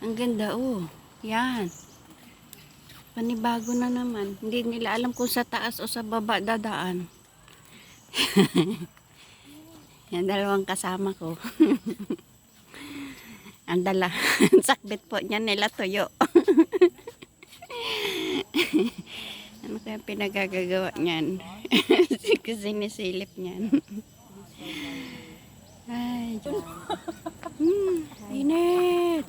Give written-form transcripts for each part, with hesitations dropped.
Ang ganda, oh. Yan. Panibago na naman. Hindi nila alam kung sa taas o sa baba dadaan. Yan, dalawang kasama ko. Ang dala. Sakbit po niyan nila tuyo. Ano kaya pinagagagawa niyan? Kasi sinisilip niyan. Ay, init.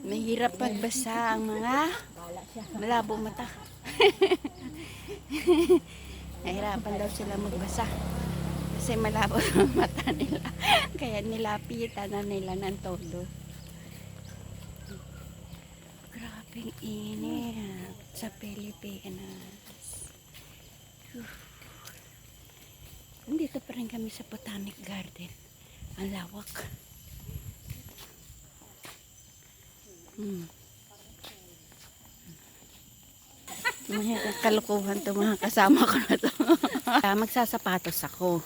Mahirap pagbasa ang mga malabo mata. Nahirapan daw sila magbasa. Kasi malabo ang mata nila. Kaya nilapitan na nila ng todo. Grabing init sa Pilipinas. Nandito pa rin kami sa Botanic Garden. Ang lawak. Mga kalukuhan to, mga kasama ko na to. Magsasapatos ako.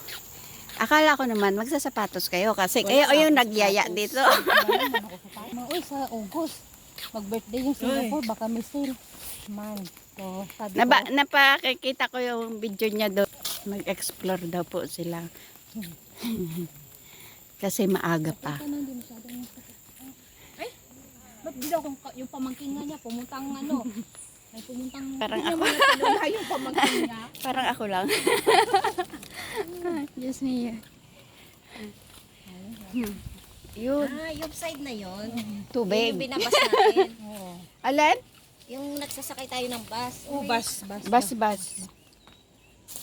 Akala ko naman magsasapatos kayo kasi kayo yung nagyaya dito. Uy, sa August, mag-birthday yung Singapore, baka may sale. Man, so, sabi ko, Napakikita ko yung video niya doon. Mag-explore daw po sila. Kasi maaga pa. ay, ba't di daw yung pamangkin nga niya, pumuntang ano, may pumuntang, Parang ako. Yung pamangkin niya. Parang ako lang. Diyos niya. Yun. Yung side na yon, Tubig. yung binabas natin. Alan? Yung nagsasakay tayo ng bus. Oh, bus.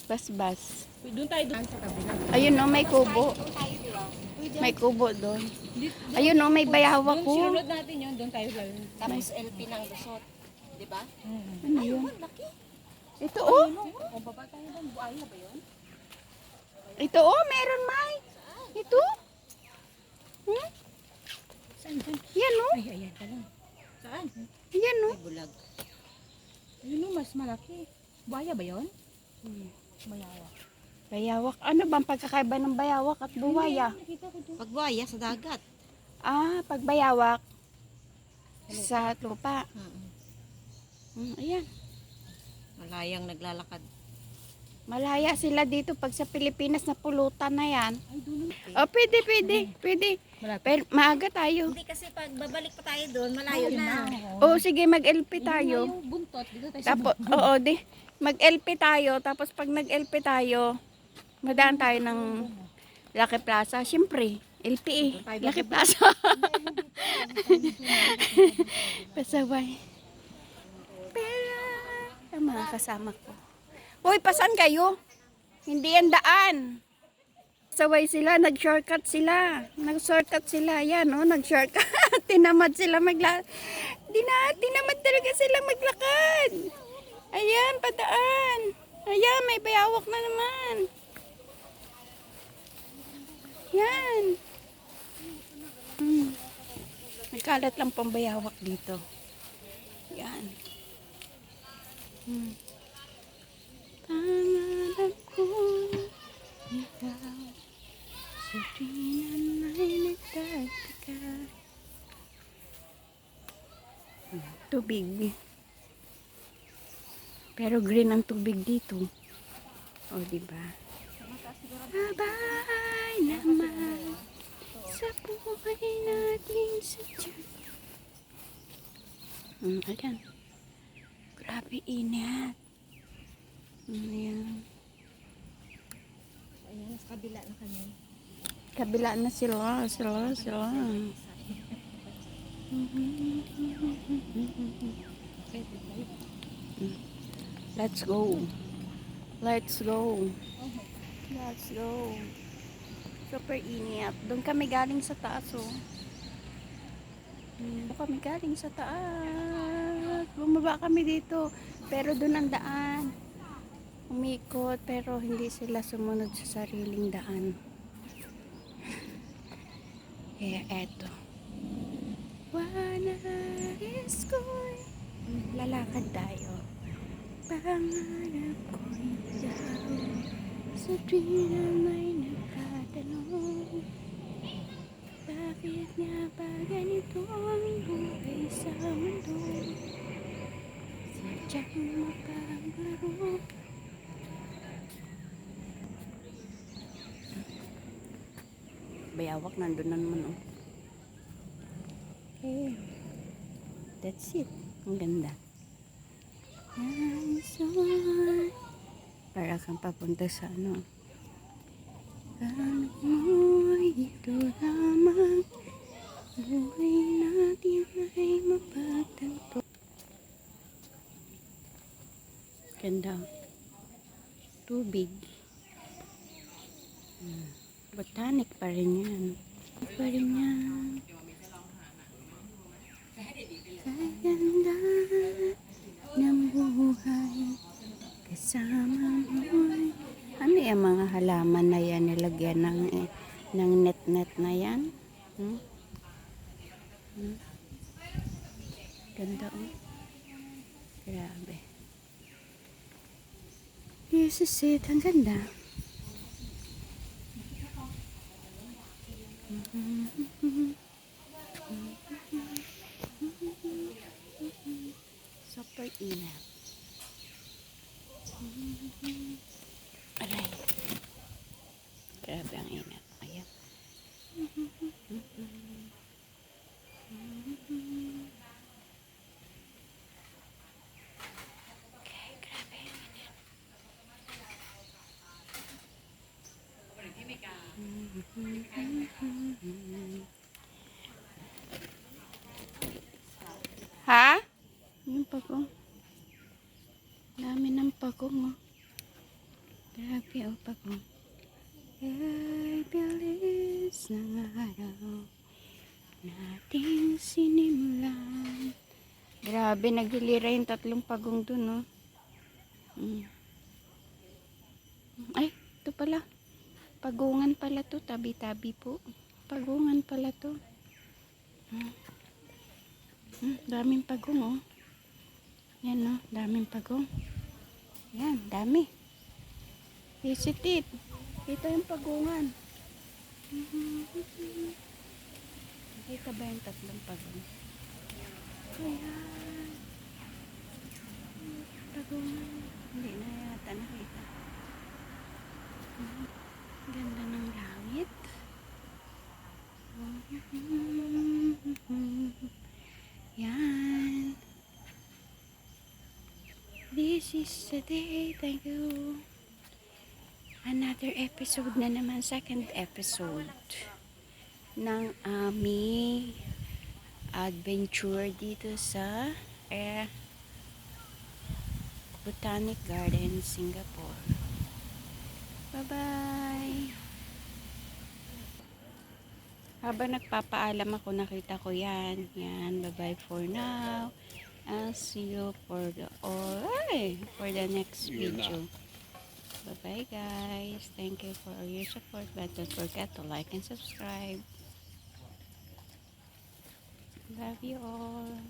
Bas-bas. Doon tayo doon sa kabila. Ayun no, may kubo. Doon tayo, di ba? May kubo doon. Ayun no, may bayawak Doon ko. sinunod natin yun, doon tayo lalo. Tapos LP ng Lusot. Di ba? Ano Ay, yun? oh, laki. Ito oh. O, baba tayo doon, buhay na ba yun? Ito oh, meron may. Ito. Saan doon? Yan oh. Ay, ayan ka lang. Saan? Yan oh. May bulag. Yun o, mas malaki. Buhaya ba yun? Bayawa. Bayawak. Ano bang pagkakaiba ng bayawak at buwaya? Nakita ko doon. Pagbuhaya sa dagat. Ah, pag bayawak sa lupa. Ayan. Malayang naglalakad. Malaya sila dito pag sa Pilipinas na pulutan na yan. Ay, doon. Oh, pwede. Malapit. Pero maaga tayo. Hindi kasi pag babalik pa tayo doon, malayo na. Oh, sige, mag-LP tayo. Yung buntot, dito tayo sa Tapos, oo, mag-LP tayo. Tapos pag nag-LP tayo, madaan tayo ng Lucky Plaza. Siyempre, LP eh. Lucky Plaza. Pasaway. Pero, ang mga kasama ko. Hoy, pasan kayo? Hindi yan daan. Saway sila, nag-shortcut sila. Nag-shortcut sila. Yan, oh, nag-shortcut. Tinamad sila tinamad talaga sila maglakad. Ayan, padaan. Ayan, may bayawak na naman. Yan. May kalat lang pang bayawak dito. Yan. Pangarap ko ikaw sa tuwing ay nagtagtaka. Tubig. Pero green ang tubig dito. O, diba? Babay naman sa buhay natin sa Diyos. Ayan. Grabe init. Ayan. Ayan, sa kabila na kami. Kabila na sila. Let's go. Super init. Doon kami galing sa taas, oh. Doon kami galing sa taas. Bumaba kami dito. Pero doon ang daan. Umikot, pero hindi sila sumunod sa sariling daan. Kaya eto. Wanais ko'y lalakad tayo. Pangarap ko'y ikaw sa tuwing na may nagtatanong. Bakit nga ba ganito? lawak. Nandun na naman, oh. Okay. That's it. Ang ganda. Para kang papunta sa ano. Alam mo, ito lamang buhay natin ay mapagtanto. Ganda. Tubig. Botanic pa rin yan. Pa rin yan. Kaganda ng buhay kasama mo. Ano yung mga halaman na yan nilagyan ng net-net na yan? Ganda, oh. Grabe. This is it. Ang ganda. Super inat. Aray. Grabe ang inat. Ayan. Okay, grabe ang inat. Ha? Yung pagong. Dami ng pagong, oh. Grabe, oh, pagong. Ay, bilis ng araw nating sinimulan. Grabe, naghilira yung tatlong pagong dun, oh. Ay, ito pala. Pagungan pala to. Tabi-tabi po. Pagungan pala to. Daming pagong, oh. Yan, oh. Daming pagong. Yan, dami. Visit it. Ito yung pagungan. Nakita ba yung tatlong pagong? Ayan. Pagungan. Hindi na yata nakita. Ganda ng langit. Yan. This is the day. Thank you. Another episode na naman. Second episode ng aming adventure dito sa Botanic Garden, Singapore. Bye-bye! Habang nagpapaalam ako, nakita ko yan. Yan, bye-bye for now. I'll see you for the next video. Bye-bye, guys. Thank you for your support. But don't forget to like and subscribe. Love you all.